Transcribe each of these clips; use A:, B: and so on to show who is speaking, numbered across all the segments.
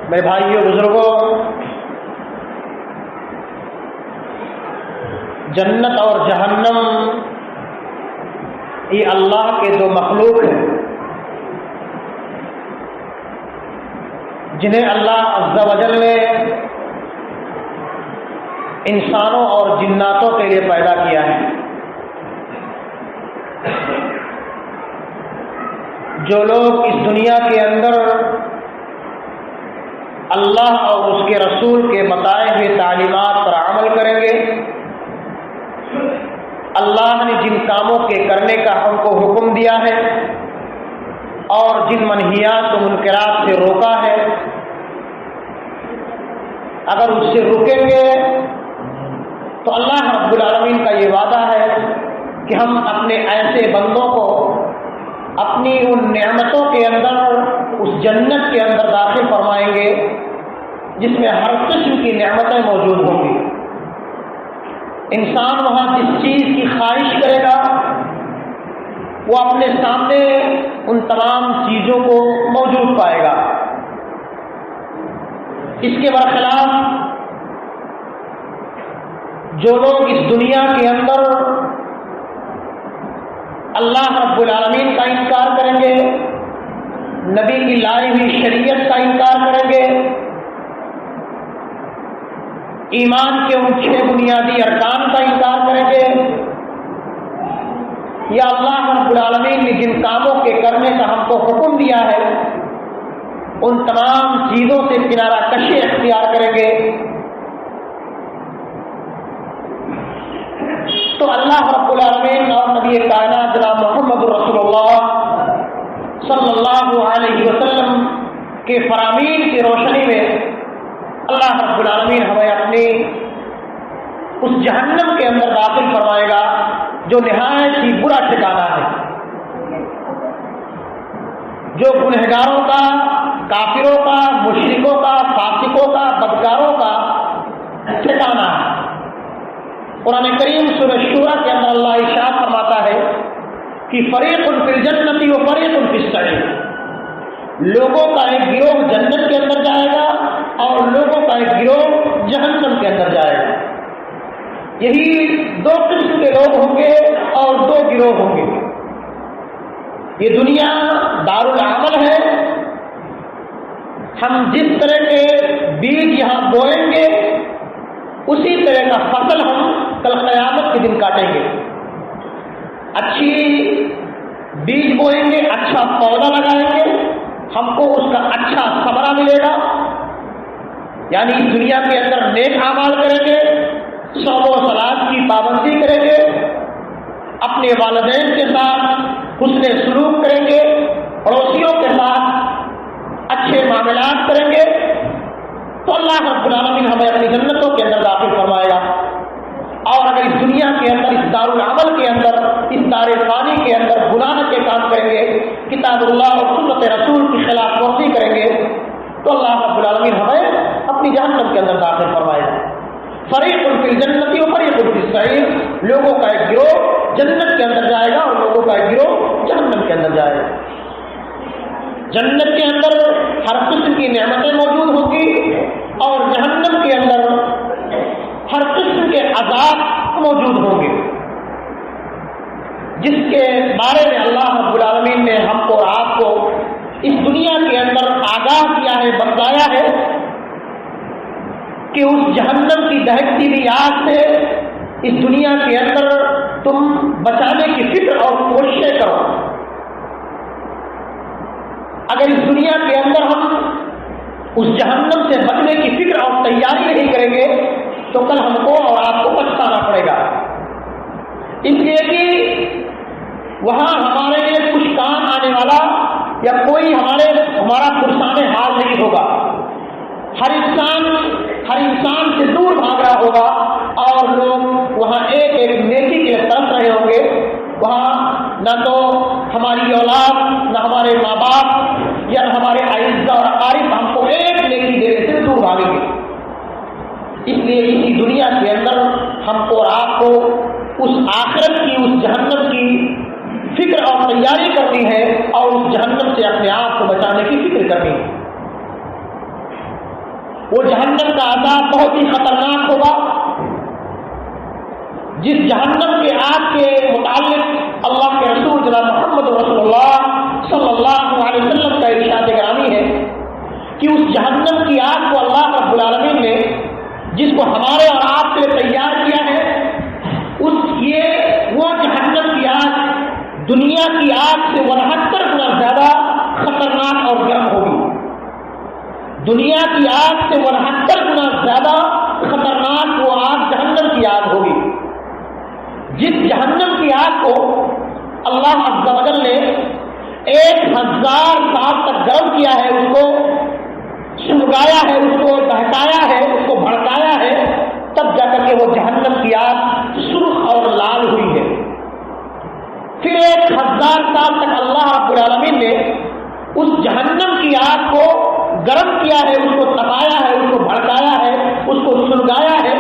A: میرے بھائیوں بزرگوں، جنت اور جہنم یہ اللہ کے دو مخلوق ہیں جنہیں اللہ عز و جل نے انسانوں اور جناتوں کے لیے پیدا کیا ہے۔ جو لوگ اس دنیا کے اندر اللہ اور اس کے رسول کے بتائے ہوئے تعلیمات پر عمل کریں گے، اللہ نے جن کاموں کے کرنے کا ہم کو حکم دیا ہے اور جن منہیات و منکرات سے روکا ہے، اگر اس سے رکیں گے تو اللہ رب العالمین کا یہ وعدہ ہے کہ ہم اپنے ایسے بندوں کو اپنی ان نعمتوں کے اندر، اس جنت کے اندر داخل فرمائیں گے جس میں ہر قسم کی نعمتیں موجود ہوں گی۔ انسان وہاں جس چیز کی خواہش کرے گا وہ اپنے سامنے ان تمام چیزوں کو موجود پائے گا۔ اس کے برخلاف جو لوگ اس دنیا کے اندر اللہ رب العالمین کا انکار کریں گے، نبی کی لائی ہوئی شریعت کا انکار کریں گے، ایمان کے ان 6 بنیادی ارکان کا انکار کریں گے، یا اللہ رب العالمین نے جن کاموں کے کرنے کا ہم کو حکم دیا ہے ان تمام چیزوں سے کنارہ کشی اختیار کریں گے، تو اللہ رب العالمین اور نبی کائنات جناب محمد رسول اللہ صلی اللہ علیہ وسلم کے فرامین کی روشنی میں اللہ رب العالمین ہمیں اپنی اس جہنم کے اندر داخل فرمائے گا جو نہایت ہی برا ٹھکانہ ہے، جو گنہگاروں کا، کافروں کا، مشرکوں کا، فاسقوں کا، بدکاروں کا ٹھکانہ ہے۔ قرآن کریم سورہ شورى کے اندر اللہ ارشاد فرماتا ہے کہ فریق فی الجنۃ و فریق فی السعیر، لوگوں کا ایک گروہ جنت کے اندر جائے گا اور لوگوں کا ایک گروہ جہنم کے اندر جائے گا۔ یہی 2 قسم کے لوگ ہوں گے اور 2 گروہ ہوں گے۔ یہ دنیا دار العمل ہے، ہم جس طرح کے بیج یہاں بوئیں گے اسی طرح کا فصل ہم کل قیامت کے دن کاٹیں گے۔ اچھی بیج بوئیں گے، اچھا پودا لگائیں گے، ہم کو اس کا اچھا ثمرہ ملے گا، یعنی اس دنیا کے اندر نیک اعمال کریں گے، صوم و صلاۃ کی پابندی کریں گے، اپنے والدین کے ساتھ حسن سلوک کریں گے، پڑوسیوں کے ساتھ اچھے معاملات کریں گے، تو اللہ رب العالمین ہمیں اپنی جنتوں کے اندر داخل فرمائے گا۔ اور اگر اس دنیا کے اندر، اس دار العمل کے اندر، اس دار فانی کے اندر گناہ کے کام کریں گے، کتاب اللہ اور سنت رسول کی خلاف ورزی کریں گے، تو اللہ رب العالمین ہمیں اپنی جہنم کے اندر داخل فرمائے گا۔ فریق فی الجنۃ و فریق فی السعیر، لوگوں کا ایک گروہ جنت کے اندر جائے گا اور لوگوں کا ایک گروہ جہنم کے اندر جائے گا۔ جنت کے اندر ہر قسم کی نعمتیں موجود ہوں گی اور جہنم کے اندر ہر قسم کے عذاب موجود ہوں گے، جس کے بارے میں اللہ رب العالمین نے ہم کو اور آپ کو اس دنیا کے اندر آگاہ کیا ہے، بتلایا ہے کہ اس جہنم کی دہکتی ہوئی آگ سے اس دنیا کے اندر تم بچانے کی فکر اور کوششیں کرو۔ اگر اس دنیا کے اندر ہم اس جہنم سے بچنے کی فکر اور تیاری نہیں کریں گے تو کل ہم کو اور آپ کو پچھتانا پڑے گا، اس لیے کہ وہاں ہمارے لیے کچھ کام آنے والا یا کوئی ہمارا پرسان حال نہیں ہوگا۔ ہر انسان سے دور بھاگ رہا ہوگا اور لوگ وہاں ایک ایک نیکی کے طرف رہے ہوں گے۔ وہاں نہ تو ہماری اولاد، نہ ہمارے ماں باپ یا ہمارے اعزاء اور اقارب ہم کو ایک نیکی دینے سے دور بھاگیں گے۔ اس لیے اسی دنیا کے اندر ہم کو اور آپ کو اس آخرت کی، اس جہنم کی فکر اور تیاری کرنی ہے اور اس جہنم سے اپنے آپ کو بچانے کی فکر کرنی ہے۔ وہ جہنم کا عذاب بہت ہی خطرناک ہوگا. جس جہنم کے آگ کے متعلق اللہ کے رسول جناب محمد رسول اللہ صلی اللہ علیہ وسلم کا ارشاد گرامی ہے کہ اس جہنم کی آگ کو اللہ رب العالمین نے جس کو ہمارے اور آپ کے لیے تیار کیا ہے، وہ جہنم کی آگ دنیا کی آگ سے 69 گنا زیادہ خطرناک اور گرم ہوگی. دنیا کی آگ سے 69 گنا زیادہ خطرناک وہ آگ جہنم کی آگ ہوگی. جس جہنم کی آگ کو اللہ عز و جل نے 1000 سال تک گرم کیا ہے، اس کو سلگایا ہے، اس کو دہکایا ہے، اس کو بھڑکایا ہے، تب جا کر کے وہ جہنم کی آگ سرخ اور لال ہوئی ہے. پھر 1000 سال تک اللہ رب العالمین نے اس جہنم کی آگ کو گرم کیا ہے، اس کو تپایا ہے، اس کو بھڑکایا ہے، اس کو سلگایا ہے،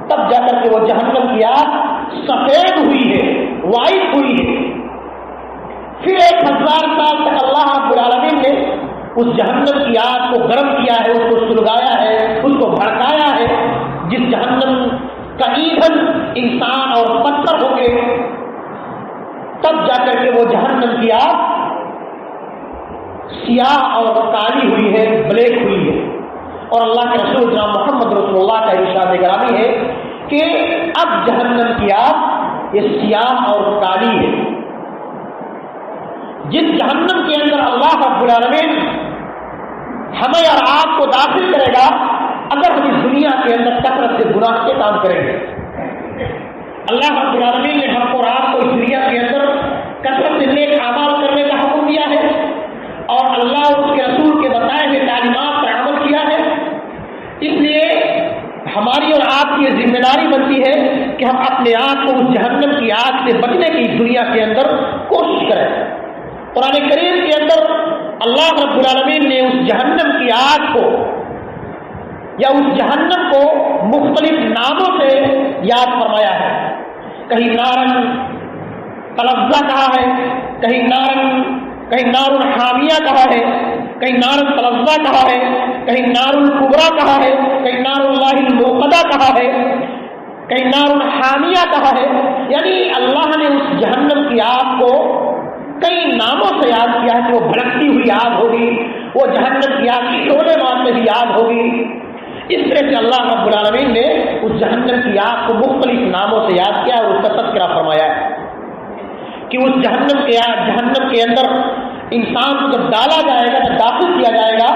A: تب جا کر کے وہ جہنم کی آگ سفید ہوئی ہے، وائٹ ہوئی ہے. پھر 1000 سال تک اللہ رب العالمین نے اس جہنم کی آگ کو گرم کیا ہے، اس کو سلگایا ہے، اس کو بھڑکایا ہے. جس جہنم کا ایندھن انسان اور پتھر ہو گئے، تب جا کر کے وہ جہنم کی آگ سیاہ اور کالی ہوئی ہے، بلیک ہوئی ہے. اور اللہ کے رسول جناب محمد رسول اللہ کا ارشاد گرامی ہے کہ اب جہنم کی آگ یہ سیاہ اور کالی ہے. جس جہنم کے اندر اللہ رب العالمین ہمیں اور آپ کو داخل کرے گا اگر ہم اس دنیا کے اندر کثرت سے گناہ کے کام کریں گے. اللہ رب العالمین نے ہم اور آپ کو اس دنیا کے اندر کثرت سے نیک اعمال کرنے کا حکم دیا ہے اور اللہ اور اس کے رسول کے بتائے ہوئے تعلیمات پر عمل کیا ہے. اس لیے ہماری اور آپ کی یہ ذمہ داری بنتی ہے کہ ہم اپنے آپ کو اس جہنم کی آگ سے بچنے کی دنیا کے اندر کوشش کریں. قرآن کریم کے اندر اللہ رب العالمین نے اس جہنم کی آگ کو یا اس جہنم کو مختلف ناموں سے یاد فرمایا ہے. کہیں نارن تلظہ کہا ہے، کہیں نار حامیہ کہا ہے، کہیں نار تلظہ کہا ہے، کہیں نار الکبریٰ کہا ہے، کہیں نار اللہ الموقدہ کہا ہے، کہیں نار حامیہ کہا ہے. یعنی اللہ نے اس جہنم کی آگ کو کئی ناموں سے یاد کیا ہے کہ وہ بھڑکتی ہوئی آگ ہوگی، وہ جہنم کی آگ شعلے مارنے کی آگ ہوگی. اس طرح سے اللہ رب العالمین نے اس جہنم کی آگ کو مختلف ناموں سے یاد کیا اور اس کا تذکرہ فرمایا ہے کہ اس جہنم کے اندر انسان کو جب ڈالا جائے گا، جب داخل کیا جائے گا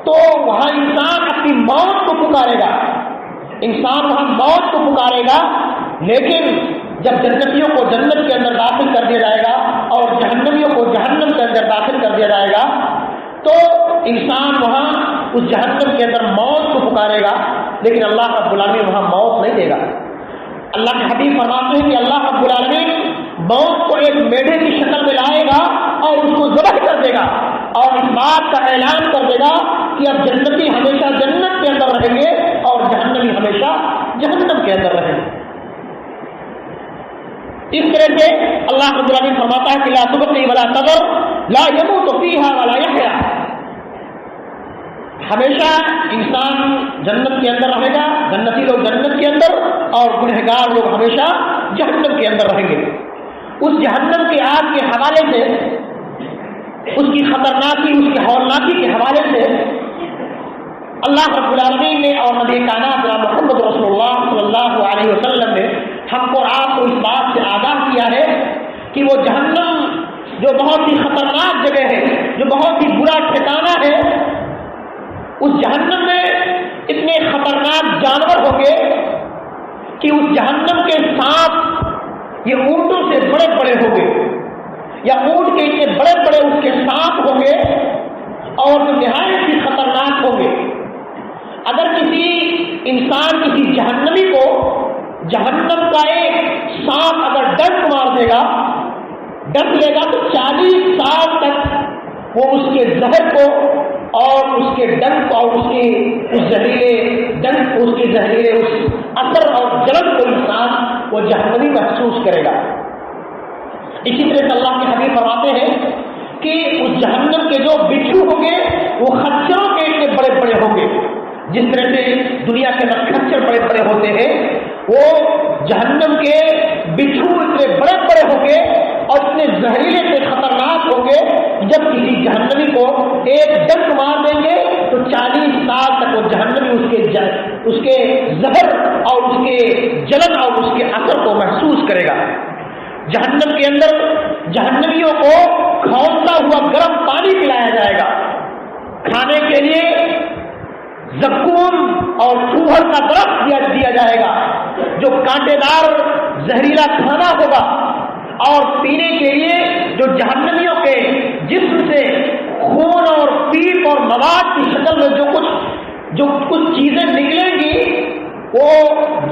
A: تو وہاں انسان اپنی موت کو پکارے گا. انسان وہاں موت کو پکارے گا، لیکن جب جنتیوں کو جنت کے اندر داخل کر دیا جائے گا اور جہنمیوں کو جہنم کے اندر داخل کر دیا جائے گا تو انسان وہاں اس جہنم کے اندر موت کو پکارے گا، لیکن اللہ رب العالمین وہاں موت نہیں دے گا. اللہ کے حبیب فرماتے ہیں کہ اللہ رب العالمین موت کو ایک میڈے کی شکل میں لائے گا اور اس کو ذبح کر دے گا اور اس بات کا اعلان کر دے گا کہ اب جنتی ہمیشہ جنت کے اندر رہیں گے اور جہنمی ہمیشہ جہنم کے اندر رہیں گے. اس طرح سے اللہ رب العالمین فرماتا ہے کہ لا تبقی ولا تذر لا يموت فيها ولا يحيا. ہمیشہ انسان جنت کے اندر رہے گا، جنتی لوگ جنت کے اندر اور گنہگار لوگ ہمیشہ جہنم کے اندر رہیں گے. اس جہنم کی آگ کے حوالے سے، اس کی خطرناکی، اس کی ہولناکی کے حوالے سے اللہ رب العالمین نے اور نبی کائنات محمد رسول اللہ صلی اللہ علیہ وسلم نے ہم کو آپ کو اس بات سے آگاہ کیا ہے کہ وہ جہنم جو بہت ہی خطرناک جگہ ہے، جو بہت ہی برا ٹھکانہ ہے، اس جہنم میں اتنے خطرناک جانور ہوں گے کہ اس جہنم کے سانپ یہ اونٹوں سے بڑے بڑے ہوں گے، یا اونٹ کے اتنے بڑے بڑے اس کے سانپ ہوں گے اور جو نہایت ہی خطرناک ہوں گے. اگر کسی انسان کسی جہنمی کو جہنم کا ایک سانپ اگر ڈنک مار دے گا، ڈس لے گا، تو 40 سال تک وہ اس کے زہر کو اور اس کے ڈنک اور اس کے زہریلے ڈنک، اس کے زہریلے اس اثر اور جلن کو انسان وہ جہنمی محسوس کرے گا. اسی طرح سے اللہ کے حبیب فرماتے ہیں کہ اس جہنم کے جو بچھو ہوں گے وہ خچروں کے اتنے بڑے بڑے ہوں گے، جس طرح سے دنیا کے اندر کھچر بڑے بڑے ہوتے ہیں، وہ جہنم کے بچھو اتنے بڑے بڑے ہوں گے اور اتنے زہریلے سے خطرناک ہوں گے، جب کسی جہنمی کو ایک ڈنک مار دیں گے تو 40 سال تک وہ جہنمی اس کے زہر اور اس کے جلن اور اس کے اثر کو محسوس کرے گا۔ جہنم کے اندر جہنمیوں کو کھولتا ہوا گرم پانی پلایا جائے گا، کھانے کے لیے زقوم اور چوہر کا درخت دیا جائے گا جو کانٹے دار زہریلا کھانا ہوگا، اور پینے کے لیے جو جہنمیوں کے جسم سے خون اور پیپ اور مواد کی شکل میں جو کچھ چیزیں نکلیں گی وہ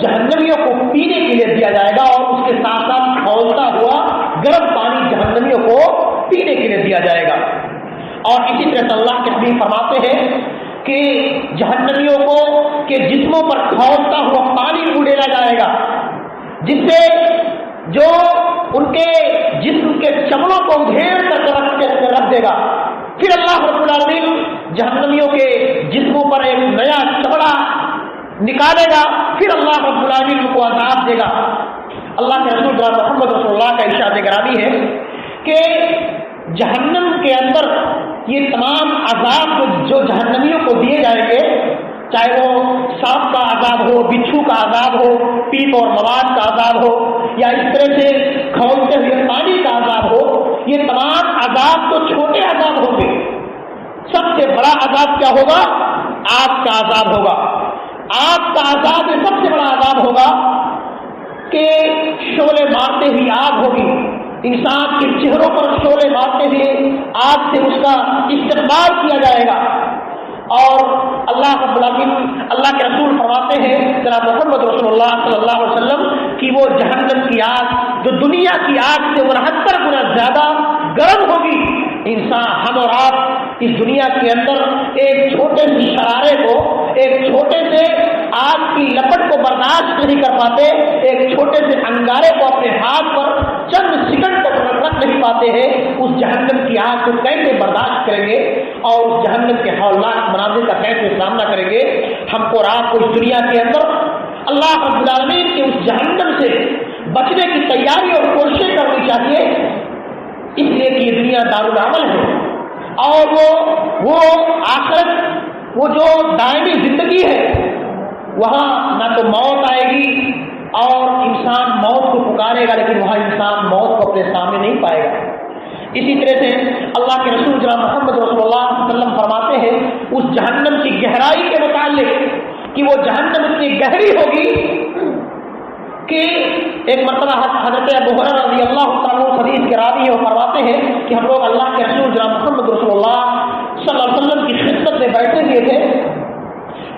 A: جہنمیوں کو پینے کے لیے دیا جائے گا، اور اس کے ساتھ ساتھ کھولتا ہوا گرم پانی جہنمیوں کو پینے کے لیے دیا جائے گا۔ اور اسی طرح سے اللہ کے حبیب فرماتے ہیں کہ جہنمیوں کو کے جسموں پر کھولتا ہوا پانی اڑیلا جائے گا، جس سے جو ان کے جسم کے چمڑوں کو ادھیڑ کر رکھ دے گا۔ پھر اللہ رب العالمین جہنمیوں کے جسموں پر ایک نیا چمڑا نکالے گا، پھر اللہ رب العالمین ان کو عذاب دے گا۔ اللہ کے رسول جناب محمد رسول اللہ کا ارشاد گرامی ہے کہ جہنم کے اندر یہ تمام عذاب جو جہنمیوں کو دیے جائیں گے، چاہے وہ سانپ کا عذاب ہو، بچھو کا عذاب ہو، پیپ اور مواد کا عذاب ہو، یا اس طرح سے کھولتے ہوئے پانی کا عذاب ہو، یہ تمام عذاب تو چھوٹے عذاب ہوں گے۔ سب سے بڑا عذاب کیا ہوگا؟ آگ کا عذاب ہوگا۔ آگ کا عذاب یہ سب سے بڑا عذاب ہوگا کہ شعلے مارتے ہوئی آگ ہوگی، انسان کے چہروں پر شعلے مارتے ہوئے آگ سے اس کا استقبال کیا جائے گا۔ اور اللہ رب العالمین اللہ کے رسول فرماتے ہیں جناب محمد رسول اللہ صلی اللہ علیہ وسلم کہ وہ جہنم کی آگ جو دنیا کی آگ سے 69 گنا زیادہ گرم ہوگی۔ انسان ہم اور آپ اس دنیا کے اندر ایک چھوٹے سے شرارے کو، ایک چھوٹے سے آگ کی لپٹ کو برداشت نہیں کر پاتے، ایک چھوٹے سے انگارے کو اپنے ہاتھ پر چند سیکنڈ تک رکھ نہیں پاتے ہیں، اس جہنم کی آگ کو کیسے برداشت کریں گے اور اس جہنم کے ہولناک مناظر کا کیسے سامنا کریں گے؟ ہم کو اور آپ کو اس دنیا کے اندر اللہ رب العالمین کے اس جہنم سے بچنے کی تیاری اور کوششیں کرنی چاہیے، اس لیے کہ یہ دنیا دارالعمل ہے، اور وہ آخرت، وہ جو دائمی زندگی ہے، وہاں نہ تو موت آئے گی اور انسان موت کو پکارے گا، لیکن وہاں انسان موت کو اپنے سامنے نہیں پائے گا۔ اسی طرح سے اللہ کے رسول جناب محمد رسول اللہ صلی اللہ علیہ وسلم فرماتے ہیں اس جہنم کی گہرائی کے متعلق کہ وہ جہنم اتنی گہری ہوگی کہ ایک مرتبہ حضرت ابو ہریرہ رضی اللہ تعالیٰ عنہ حدیث کے راوی ہیں، وہ فرماتے ہیں کہ ہم لوگ اللہ کے رسول جناب محمد رسول اللہ صلی اللہ علیہ وسلم کی خدمت میں بیٹھے ہوئے تھے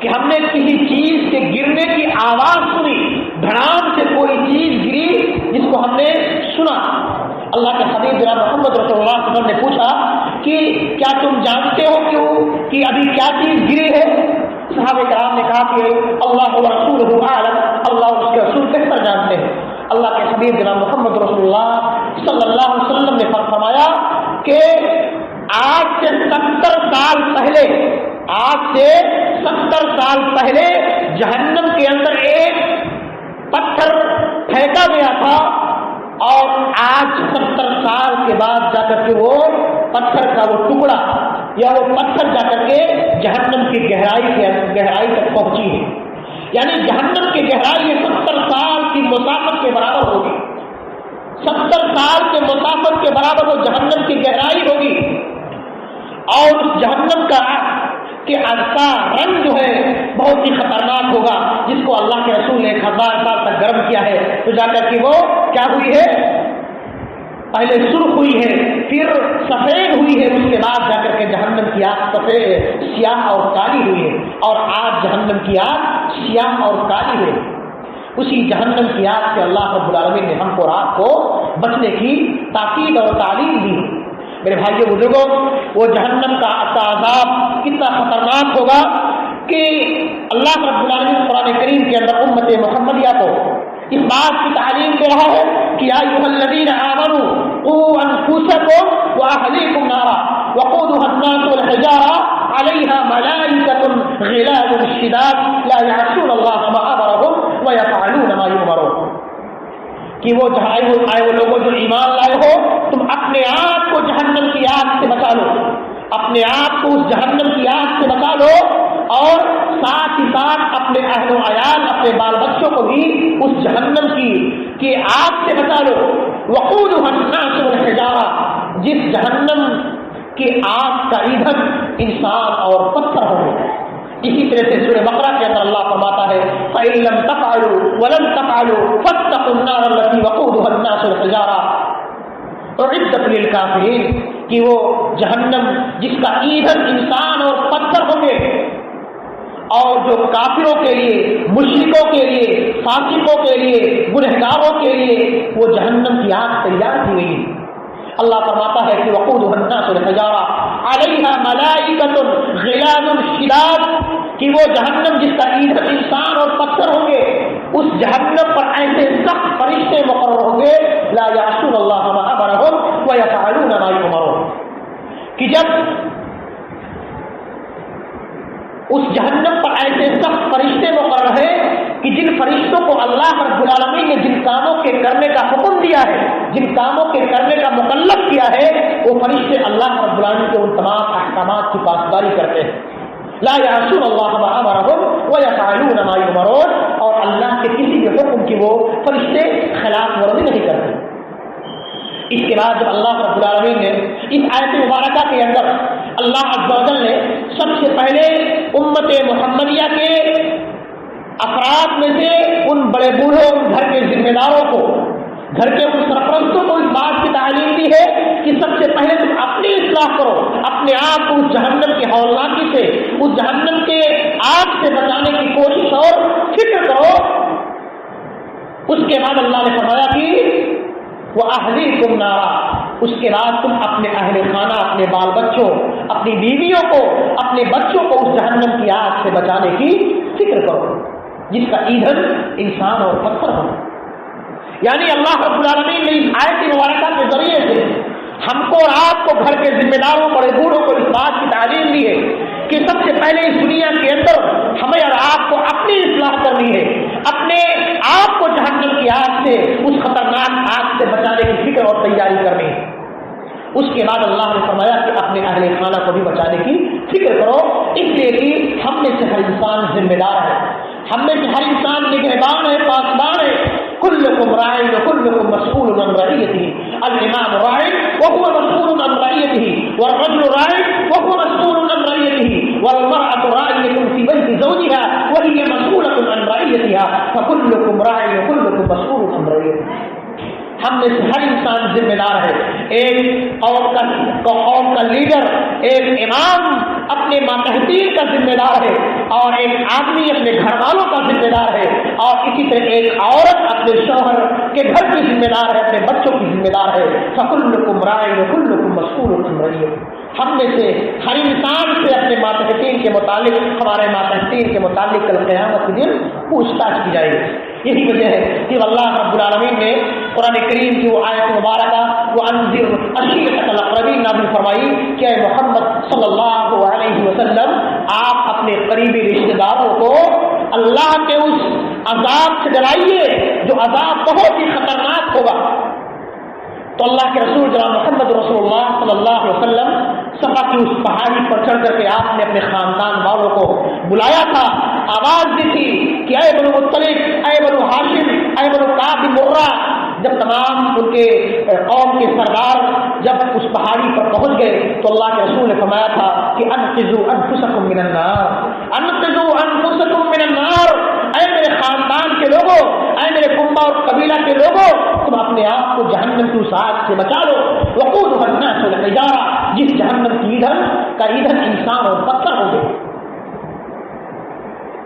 A: کہ ہم نے کسی چیز کے گرنے کی آواز سنی، دھڑام سے کوئی چیز گری جس کو ہم نے سنا۔ اللہ کے حبیب جناب محمد رسول اللہ صلی اللہ علیہ وسلم نے پوچھا کہ کیا تم جانتے ہو کہ ابھی کیا چیز گری ہے؟ صحابہ کرام نے کہا کہ اللہ و رسولہ اعلم، اللہ اور اس کے رسول بہتر جانتے ہیں۔ اللہ کے حبیب جناب محمد رسول اللہ صلی اللہ علیہ وسلم نے فرمایا کہ آج سے 70 سال پہلے، آج سے 70 سال پہلے جہنم کے اندر ایک پتھر پھینکا گیا تھا، اور آج 70 سال کے بعد جا کر کے وہ پتھر کا وہ ٹکڑا یا وہ پتھر جا کر کے جہنم کی گہرائی تک پہنچی ہے۔ یعنی جہنم کی گہرائی 70 سال کی مسافت کے برابر ہوگی، 70 سال کے مسافت کے برابر وہ جہنم کی گہرائی ہوگی، اور اس جہنم کا رنگ جو ہے بہت ہی خطرناک ہوگا، جس کو اللہ کے رسول نے 1000 سال تک گرم کیا ہے، تو جا کر کے وہ کیا ہوئی ہے؟ پہلے سرخ ہوئی ہے، پھر سفید ہوئی ہے، اس کے بعد جا کر کے جہنم کی آگ سفید، سیاہ اور کالی ہوئی ہے، اور آج جہنم کی آگ سیاہ اور کالی ہوئی ہے۔ اسی جہنم کی آگ سے اللہ رب العالمین نے ہم کو اور آپ کو بچنے کی تاکید اور تعلیم دی۔ میرے بھائیو بزرگوں، وہ جہنم کا عذاب کتنا خطرناک ہوگا کہ اللہ رب العالمین قرآن کریم کے اندر امت محمدیہ کو اس بات کی تعلیم دے رہا ہے کہ یا ایھا الذین آمنوا قوا انفسکم واہلیکم نارا، وقودها الناس والحجارة عليها ملائكة غلاظ شداد لا يعصون الله ما أمرهم ويفعلون ما يؤمرون کہ وہ لوگوں جو ایمان لائے ہو، تم اپنے آپ کو جہنم کی آگ سے بچا لو، اپنے آپ کو اس جہنم کی آگ سے بچا لو، اور ساتھ ہی ساتھ اپنے اہل و عیال، اپنے بال بچوں کو بھی اس جہنم کی آگ سے بچا لو۔ وقودها الناس والحجارہ، جس جہنم کی آگ کا ایندھن انسان اور پتھر ہوں۔ اسی طرح سے سورہ بقرہ کے اندر اللہ فرماتا ہے فَإِن لَّمْ تَفْعَلُوا وَلَن تَفْعَلُوا فَاتَّقُوا النَّارَ الَّتِي وَقُودُهَا النَّاسُ وَالْحِجَارَةُ اعدت للکافرین، کہ وہ جہنم جس کا ایندھن انسان اور پتھر ہوں گے، اور جو کافروں کے لیے، مشرکوں کے لیے، فاسقوں کے لیے، گنہگاروں کے لیے وہ جہنم کی آگ تیار کی گئی۔ اللہ فرماتا ہے کہ وقودها الناس والحجارہ علیہا ملائکۃ غلاظ شداد، کہ وہ جہنم جس کا ایندھن انسان اور پتھر ہوں گے، اس جہنم پر ایسے سخت فرشتے مقرر ہوں گے لا یعصون اللہ ما امرهم ویفعلون ما یؤمرون، کہ جب اس جہنم پر ایسے سخت فرشتے مقرر ہیں کہ جن فرشتوں کو اللہ رب العالمین نے جن کاموں کے کرنے کا حکم دیا ہے، جن کاموں کے کرنے کا مکلف کیا ہے، وہ فرشتے اللہ رب العالمین کے ان تمام احکامات کی پاسداری کرتے ہیں۔ لا یعصون اللہ ما امرهم ویفعلون ما یؤمرون، اور اللہ کے کسی بھی حکم کی وہ فرشتے خلاف ورزی نہیں کرتے۔ اس کے بعد جب اللہ رب العالمین نے اس آیت مبارکہ کے اندر اللہ عز و جل نے سب سے پہلے امت محمدیہ کے افراد میں سے ان بڑے بوڑھوں، ان گھر کے ذمہ داروں کو، گھر کے ان سرپرستوں کو اس بات کی تعلیم دی ہے کہ سب سے پہلے تم اپنی اصلاح کرو، اپنے آپ کو اس جہنم کی ہولناکی سے، اس جہنم کے آگ سے بچانے کی کوشش اور فکر کرو۔ اس کے بعد اللہ نے فرمایا کہ وَأَهْلِيكُمْ نَارًا، اس کے بعد تم اپنے اہل خانہ، اپنے بال بچوں، اپنی بیویوں کو، اپنے بچوں کو اس جہنم کی آگ سے بچانے کی فکر کرو جس کا ایندھن انسان اور پتھر ہو۔ یعنی اللہ رب العالمین نے اس آیت مبارکہ کے ذریعے سے ہم کو اور آپ کو، گھر کے ذمہ داروں، بڑے بوڑھوں کو اس بات کی تعلیم دی ہے کہ سب سے پہلے اس دنیا کے اندر ہمیں اور آپ کو اپنی اصلاح کرنی ہے، اپنے آپ کو جہنم کی آگ سے، اس خطرناک آگ سے بچانے کی فکر اور تیاری کرنی ہے۔ اس کے بعد اللہ نے فرمایا کہ اپنے اہل خانہ کو بھی بچانے کی فکر کرو، اس لیے کہ ہم میں سے ہر انسان ذمہ دار ہے، ہم میں سے ہر انسان نگہبان ہے، پاسبان ہے۔ کلکم راع وکلکم مسئول عن رعیتہ، الامام راع وهو مسئول عن رعیتہ، والرجل راع وهو مسئول عن رعیتہ، والمرأة راعیة فی بیت زوجها وهي مسئولة عن رعیتها، فکلکم راع وکلکم مسئول عن رعیتہ۔ ہم میں سے ہر انسان ذمہ دار ہے۔ ایک قوم کا لیڈر، ایک امام اپنے ماتحتین کا ذمہ دار ہے، اور ایک آدمی اپنے گھر والوں کا ذمہ دار ہے، اور اسی طرح ایک عورت اپنے شوہر کے گھر کی ذمہ دار ہے، اپنے بچوں کی ذمہ دار ہے۔ فَكُلُّكُمْ رَاعٍ وَكُلُّكُمْ مَسْئُولٌ عَن رَعِيَّتِهِ، ہم میں سے ہر انسان سے اپنے ماتحتین کے متعلق، ہمارے ماتحتین کے متعلق کل قیامت کے دن پوچھ تاچھ کی جائے گی۔ یہی وجہ ہے کہ اللہ رب العالمین نے قرآن کریم کی وہ آیت مبارکہ وَأَنذِرْ عَشِيرَتَكَ الْأَقْرَبِينَ نازل فرمائی کہ اے محمد صلی اللہ علیہ وسلم، آپ اپنے قریبی رشتہ داروں کو اللہ کے اس عذاب سے ڈرائیے جو عذاب بہت ہی خطرناک ہوگا۔ تو اللہ کے رسول جناب محمد رسول اللہ صلی اللہ علیہ وسلم صفا کی اس پہاڑی پر چڑھ کر کے آپ نے اپنے خاندان والوں کو بلایا تھا، آواز دی تھی کہ اے بنو مطلب، اے بنو ہاشم، اے بنو کعب بن مرہ۔ جب تمام ان کے قوم کے سردار جب اس پہاڑی پر پہنچ گئے تو اللہ کے رسول نے فرمایا تھا کہ انقذوا انفسکم من النار، انقذوا انفسکم من النار، اے میرے خاندان کے لوگوں، اے میرے کنبہ اور قبیلہ کے لوگوں، تم اپنے آپ کو جہنم کی اس آگ سے بچا لو۔ وقودها الناس والحجارہ، جس جہنم کی ایندھن انسان اور پتھر ہوں گے۔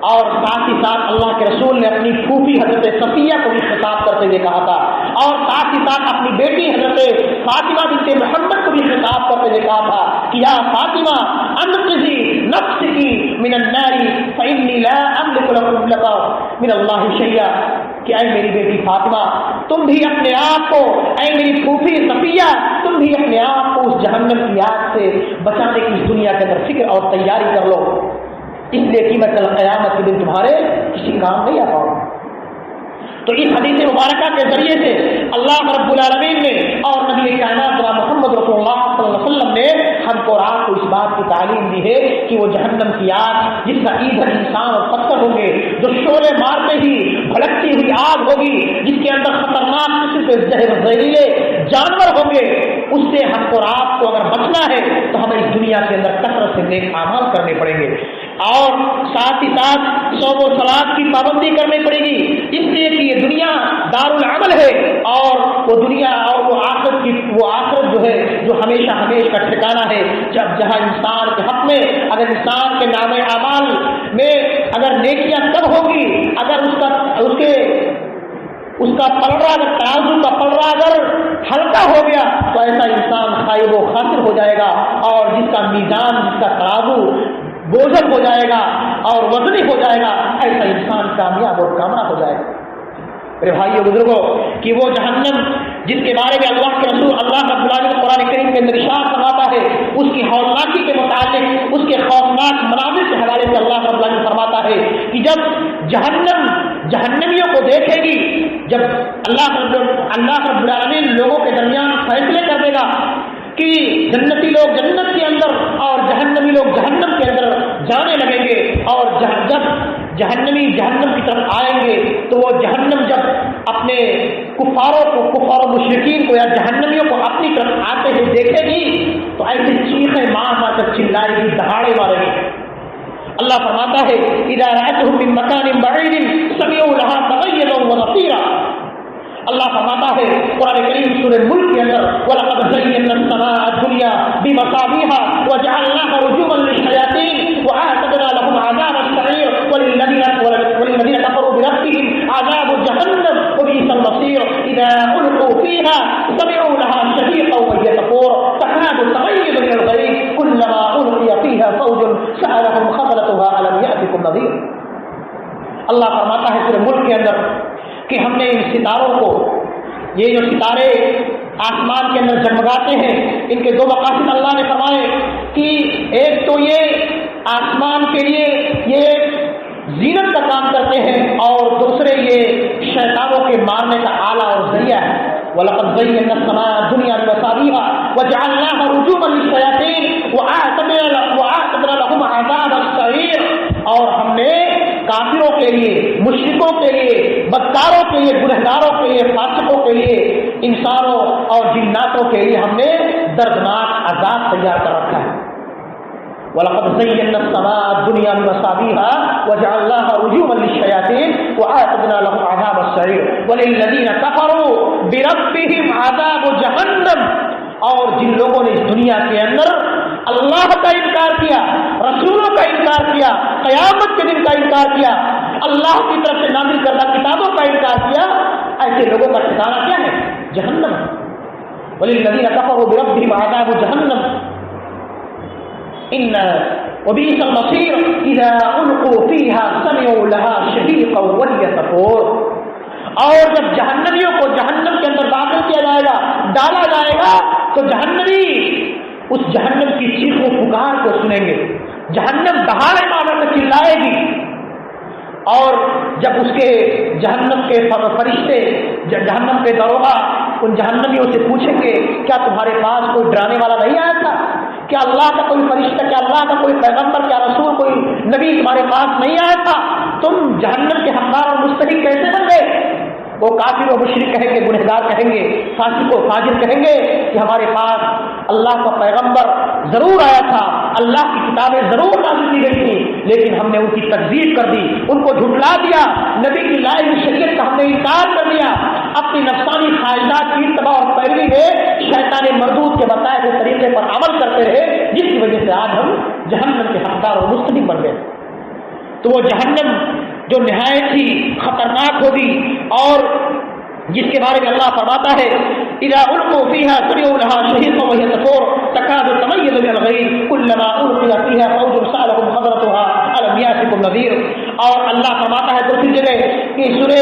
A: اور ساتھ ہی ساتھ اللہ کے رسول نے اپنی پھوپھی حضرت صفیہ کو بھی خطاب کرتے ہوئے کہا تھا، اور ساتھ ہی ساتھ اپنی بیٹی حضرت فاطمہ بنت محمد کو بھی خطاب کرتے ہوئے کہا تھا کہ یا فاطمہ انقذی نفسکی من النار فإنی لا أملك لکم من اللہ شیئا۔ کہ اے میری بیٹی فاطمہ تم بھی اپنے آپ کو، اے میری پھوپھی صفیہ تم بھی اپنے آپ کو اس جہنم کی آگ سے بچانے کی اس دنیا کے اندر فکر اور تیاری کر لو، اس لیے کہ میں کل قیامت کے دن تمہارے کسی کام نہیں آ پاؤں۔ تو اس حدیث مبارکہ کے ذریعے سے اللہ رب العالمین نے اور نبی کائنات محمد رسول اللہ صلی اللہ علیہ وسلم نے ہم کو رات کو اس بات کی تعلیم دی ہے کہ وہ جہنم کی آگ جس کا ایندھن انسان اور پتھر ہوں گے، جو شعلے مارتے ہی بھڑکتی ہوئی آگ ہوگی، جس کے اندر خطرناک قسم کے زہریلے جانور ہوں گے، اس سے ہم کو رات کو اگر بچنا ہے تو ہمیں اس دنیا کے اندر کثرت سے نیک اعمال کرنے پڑیں گے اور ساتھ ہی ساتھ صوم و صلاۃ کی پابندی کرنی پڑے گی، اس لیے کہ یہ دنیا دار العمل ہے اور وہ دنیا اور وہ آخرت جو ہے جو ہمیشہ کا ٹھکانہ ہے، جہاں انسان کے حق میں اگر انسان کے نام اعمال میں اگر نیکیاں کم ہوگی، اگر اس کا پلڑا اگر ترازو کا پلڑا اگر ہلکا ہو گیا تو ایسا انسان خائب و خاسر ہو جائے گا، اور جس کا میزان جس کا ترازو بوجھل ہو جائے گا اور وزنی ہو جائے گا، ایسا انسان کامیاب اور کامرا ہو جائے گا۔ میرے بھائیو بزرگوں کہ وہ جہنم جس کے بارے میں اللہ کے رسول اللہ رب العالمین قرآن کریم کے اندر ارشاد فرماتا ہے، اس کی ہولناکی کے متعلق، اس کے خوفناک مناظر کے حوالے سے اللہ رب العالمین فرماتا ہے کہ جب جہنم جہنمیوں کو دیکھے گی، جب اللہ رب العالمین لوگوں کے درمیان فیصلے کر دے گا کہ جنتی لوگ جنت کے اندر اور جہنمی لوگ جہنم کے اندر جانے لگیں گے، اور جب جہنمی جہنم کی طرف آئیں گے تو وہ جہنم جب اپنے کفار و مشرکین کو یا جہنمیوں کو اپنی طرف آتے ہوئے دیکھے گی تو ایسی چیخیں مار مار کر چلائے گی، دہاڑے مارے گی۔ اللہ فرماتا ہے اذا رأتهم من مكان بعيد سمعوا لها تغيظا وزفيرا۔ اللہ فرماتا ہے قرآن کریم سورہ ملک کے اندر وَلَقَدْ زَيَّنَّا السَّمَاءَ الدُّنْيَا بِمَصَابِيحَ وَجَعَلْنَاهَا رُجُومًا لِلشَّيَاطِينِ وَأَعْتَدْنَا لَهُمْ عَذَابَ السَّعِيرِ وَلِلَّذِينَ كَفَرُوا بِرَبِّهِمْ عَذَابُ جَهَنَّمَ وَبِئْسَ الْمَصِيرُ إِذَا أُلْقُوا فِيهَا سَمِعُوا لَهَا شَهِيقًا وَهِيَ تَفُورُ تَكَادُ تَمَيَّزُ مِنَ الْغَيْظِ كُلَّمَا أُلْقِيَ فِيهَا فَوْجٌ سَأَلَهُمْ خَزَنَتُهَا أَلَمْ يَأْتِكُمْ نَذِيرٌ۔ اللہ فرماتا ہے سورہ ملک کے اندر کہ ہم نے ان ستاروں کو، یہ جو ستارے آسمان کے اندر جگمگاتے ہیں، ان کے دو مقاصد اللہ نے فرمائے کہ ایک تو یہ آسمان کے لیے یہ زینت کا کام کرتے ہیں، اور دوسرے یہ شیطانوں کے مارنے کا آلہ اور ذریعہ ہے۔ وَلَقَدْ زَيَّنَّا السَّمَاءَ الدُّنْيَا بِمَصَابِيحَ وَجَعَلْنَاهَا رُجُومًا لِلشَّيَاطِينِ وَأَعْتَدْنَا لَهُمْ عَذَابَ السَّعِيرِ، اور ہم نے کافروں کے لیے، مشرکوں کے لیے، بدکاروں کے لیے، گنہگاروں کے لیے، فاسقوں کے لیے، انسانوں اور جناتوں کے لیے ہم نے دردناک عذاب تیار کر رکھا ہے۔ وَلَقَدْ زَيَّنَّا السَّمَاءَ الدُّنْيَا بِمَصَابِيحَ وَجَعَلْنَاهَا رُجُومًا لِلشَّيَاطِينِ وَأَعْتَدْنَا لَهُمْ عَذَابَ السَّعِيرِ وَلِلَّذِينَ كَفَرُوا بِرَبِّهِمْ عَذَابُ جَهَنَّمَ، اور جن لوگوں نے اس دنیا کے اندر اللہ کا انکار کیا، رسولوں کا انکار کیا، قیامت کے دن کا انکار کیا، اللہ کی طرف سے نازل کردہ کتابوں کا انکار کیا، ایسے لوگوں کا ٹھکانہ کیا ہے؟ جہنم۔ وَلِلَّذِينَ كَفَرُوا بِرَبِّهِمْ عَذَابُ جَهَنَّمَ وَبِئْسَ الْمَصِيرُ إِذَا أُلْقُوا فِيهَا سَمِعُوا لَهَا شَهِيقًا وَهِيَ تَفُورُ۔ اور جب جہنمیوں کو جہنم کے اندر داخل کیا جائے گا، ڈالا جائے گا، تو جہنمی اس جہنم کی چیخ و پکار کو سنیں گے، جہنم دہاڑے مار کر چلائے گی، اور جب اس کے جہنم کے فرشتے، جہنم کے دروغہ ان جہنمیوں سے پوچھیں گے کیا تمہارے پاس کوئی ڈرانے والا نہیں آیا تھا؟ کیا اللہ کا کوئی فرشتہ، کیا اللہ کا کوئی پیغمبر، کیا رسول، کوئی نبی تمہارے پاس نہیں آیا تھا؟ تم جہنم کے حقدار اور مستحق کیسے بن گئے؟ وہ کافر و مشرک کہیں گے، گنہگار کہیں گے، فاسق و فاجر کہیں گے کہ ہمارے پاس اللہ کا پیغمبر ضرور آیا تھا، اللہ کی کتابیں ضرور نازل کی گئی تھی، لیکن ہم نے ان کی تکذیب کر دی، ان کو جھٹلا دیا، نبی کی لائی ہوئی شریعت کا ہم نے انکار کر دیا، اپنی نفسانی خواہشات کی اتباع اور پیروی میں شیطان مردود کے بتائے ہوئے طریقے پر عمل کرتے رہے، جس کی وجہ سے آج ہم جہنم کے حقدار اور مستحق بن گئے۔ تو وہ جہنم جو نہایت ہی خطرناک ہوگی، اور جس کے بارے میں اللہ فرماتا ہے اذا القوا فيها سمعوا لها شهيقا وهي تفور تكاد تميز من الغيظ كلما القي فيها فوج سالهم خضرتها الم ياتكم نذير۔ اور اللہ فرماتا ہے دوسری جگہ کہ سورہ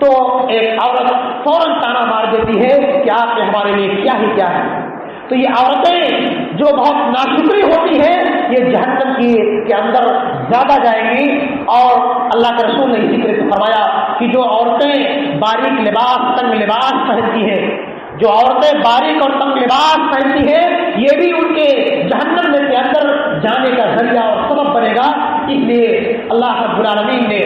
A: تو ایک عورت فوراً تانا مار دیتی ہے کہ آپ نے ہمارے لیے کیا ہی کیا ہے. تو یہ عورتیں جو بہت ناشکری ہوتی ہیں یہ جہنم کے اندر زیادہ جائیں گی. اور اللہ کے رسول نے اسی طرح سے فرمایا کہ جو عورتیں باریک لباس تنگ لباس پہنتی ہیں، جو عورتیں باریک اور تنگ لباس پہنتی ہیں، یہ بھی ان کے جہنم میں کے اندر جانے کا ذریعہ اور سبب بنے گا. اس لیے اللہ رب العالمین نے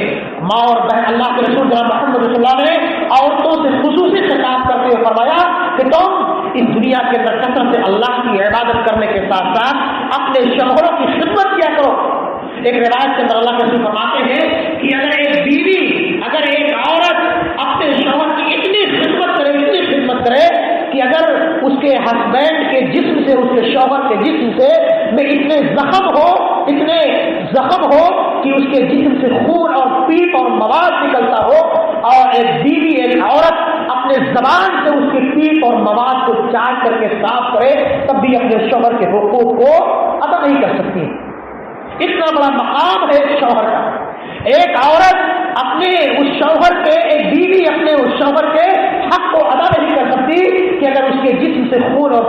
A: ماں اور بہن اللہ کے رسول جناب محمد رسول اللہ نے عورتوں سے خصوصی خطاب کرتے ہوئے فرمایا کہ تم اس دنیا کے اندر کثرت سے اللہ کی عبادت کرنے کے ساتھ ساتھ اپنے شوہروں کی خدمت کیا کرو. ایک روایت کے اندر اللہ کے رسول فرماتے ہیں کہ اگر ایک بیوی، اگر ایک عورت اپنے شوہر کی اتنی خدمت کرے کہ اگر اس کے ہسبینڈ کے جسم سے، اس کے شوہر کے جسم سے میں اتنے زخم ہو کہ اس کے جسم سے خون اور پیپ اور مواد نکلتا ہو، اور ایک بیوی، ایک عورت اپنے زبان سے اس کے پیپ اور مواد کو چاٹ کر کے صاف کرے تب بھی اپنے شوہر کے حقوق کو ادا نہیں کر سکتی. اتنا بڑا مقام ہے شوہر کا. ایک عورت اپنے اس شوہر کے، ایک بیوی اپنے اس شوہر کے حق کو ادا نہیں کر سکتی کہ اگر اس کے جسم سے خون اور